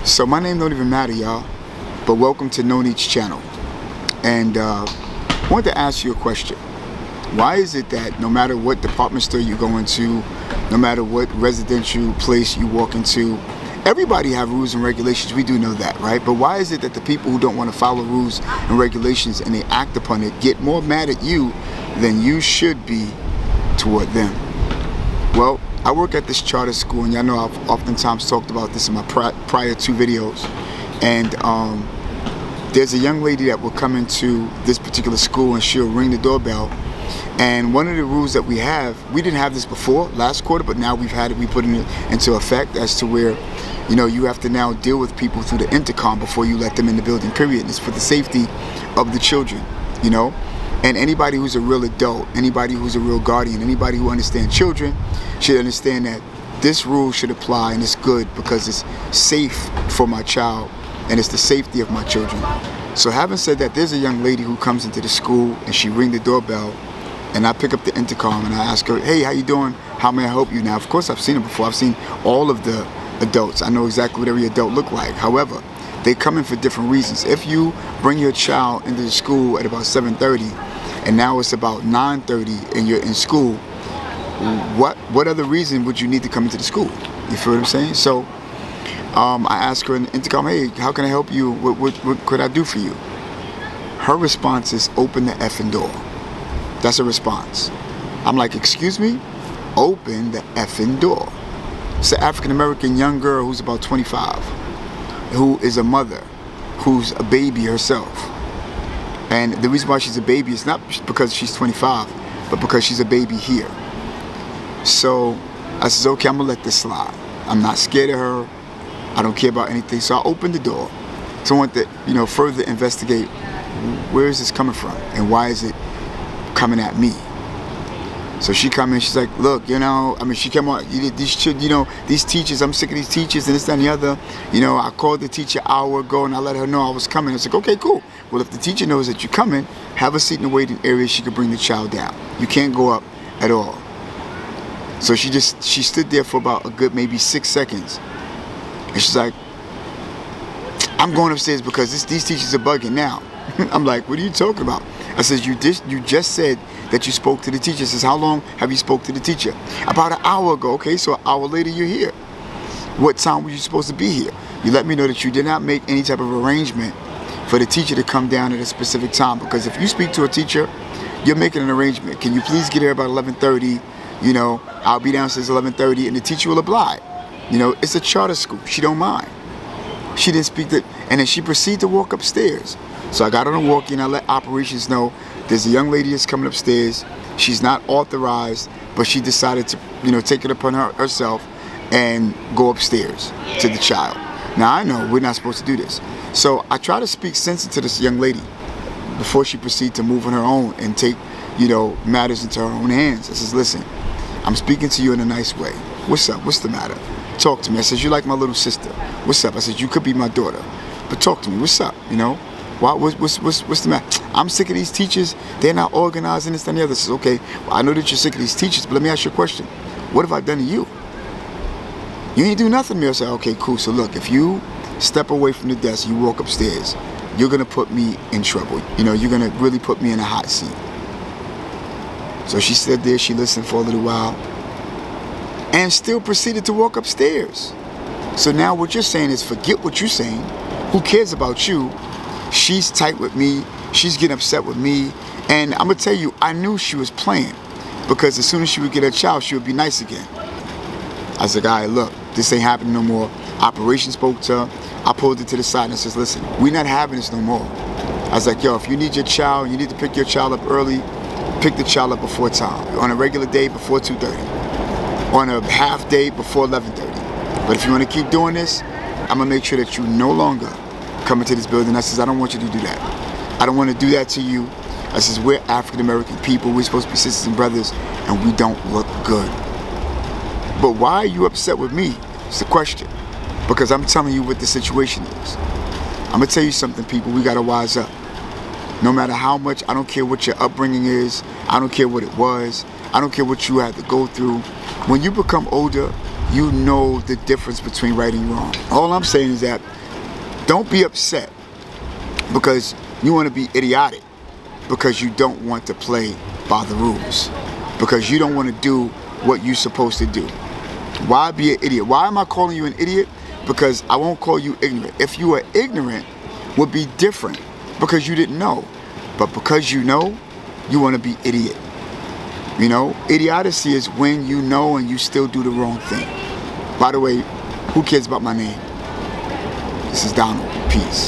So my name don't even matter, y'all, but welcome to No Niche channel. And I wanted to ask you a question. Why is it that no matter what department store you go into, no matter what residential place you walk into, everybody have rules and regulations? We do know that, right? But why is it that the people who don't want to follow rules and regulations and they act upon it get more mad at you than you should be toward them? Well, I work at this charter school, and y'all know I've oftentimes talked about this in my prior two videos. And there's a young lady that will come into this particular school and she'll ring the doorbell. And one of the rules that we have, we didn't have this before last quarter, but now we've had it, we put it into effect as to where, you know, you have to now deal with people through the intercom before you let them in the building, period. And it's for the safety of the children, you know. And anybody who's a real adult, anybody who's a real guardian, anybody who understands children should understand that this rule should apply, and it's good because it's safe for my child and it's the safety of my children. So having said that, there's a young lady who comes into the school and she rings the doorbell, and I pick up the intercom and I ask her, hey, how you doing? How may I help you? Now, of course, I've seen her before. I've seen all of the adults. I know exactly what every adult look like. However, they come in for different reasons. If you bring your child into the school at about 7:30 and now it's about 9:30 and you're in school, what other reason would you need to come into the school? You feel what I'm saying? So I ask her in the intercom, hey, how can I help you? What could I do for you? Her response is, open the effing door. That's a response. I'm like, excuse me? Open the effing door. It's an African-American young girl who's about 25, who is a mother, who's a baby herself. And the reason why she's a baby is not because she's 25, but because she's a baby here. So I says, okay, I'm gonna let this slide. I'm not scared of her. I don't care about anything. So I opened the door. So I want to, you know, further investigate where is this coming from and why is it coming at me. So she come in, she's like, look, you know, I mean, she came on, these teachers, I'm sick of these teachers and this, that, and the other. You know, I called the teacher an hour ago and I let her know I was coming. I was like, okay, cool. Well, if the teacher knows that you're coming, have a seat in the waiting area, she could bring the child down. You can't go up at all. So she stood there for about a good maybe 6 seconds. And she's like, I'm going upstairs because these teachers are bugging now. I'm like, what are you talking about? I says, you just said that you spoke to the teacher. Says, how long have you spoke to the teacher? About an hour ago. Okay, so an hour later you're here. What time were you supposed to be here? You let me know that you did not make any type of arrangement for the teacher to come down at a specific time. Because if you speak to a teacher, you're making an arrangement. Can you please get here about 11:30? You know, I'll be downstairs 11:30, and the teacher will oblige. You know, it's a charter school. She don't mind. She didn't speak to, and then she proceeded to walk upstairs. So I got on a walkie and I let operations know there's a young lady that's coming upstairs. She's not authorized, but she decided to, you know, take it upon herself and go upstairs to the child. Now I know we're not supposed to do this. So I try to speak sense into this young lady before she proceeds to move on her own and take, you know, matters into her own hands. I says, listen, I'm speaking to you in a nice way. What's up? What's the matter? Talk to me. I says, you like my little sister. What's up? I says, you could be my daughter, but talk to me. What's up? You know? What's the matter? I'm sick of these teachers. They're not organizing this and the other. I says, okay, well, I know that you're sick of these teachers, but let me ask you a question. What have I done to you? You ain't do nothing to me. I said, okay, cool. So look, if you step away from the desk, you walk upstairs, you're gonna put me in trouble. You know, you're gonna really put me in a hot seat. So she stood there, she listened for a little while, and still proceeded to walk upstairs. So now what you're saying is, forget what you're saying. Who cares about you? She's tight with me. She's getting upset with me. And I'm going to tell you, I knew she was playing. Because as soon as she would get her child, she would be nice again. I was like, all right, look, this ain't happening no more. Operation spoke to her. I pulled her to the side and I says, listen, we're not having this no more. I was like, yo, if you need your child, you need to pick your child up early, pick the child up before time. On a regular day, before 2:30. On a half day, before 11:30. But if you want to keep doing this, I'm going to make sure that you no longer come into this building. I says, I don't want you to do that. I don't want to do that to you. I says, we're African-American people. We're supposed to be sisters and brothers, and we don't look good. But why are you upset with me? It's the question. Because I'm telling you what the situation is. I'm going to tell you something, people. We got to wise up. No matter how much, I don't care what your upbringing is. I don't care what it was. I don't care what you had to go through. When you become older, you know the difference between right and wrong. All I'm saying is that Don't be upset because you want to be idiotic, because you don't want to play by the rules, because you don't want to do what you're supposed to do. Why be an idiot? Why am I calling you an idiot? Because I won't call you ignorant. If you were ignorant, would be different, because you didn't know. But because you know, you want to be idiot. You know, idiocy is when you know and you still do the wrong thing. By the way, who cares about my name? This is Donald. Peace.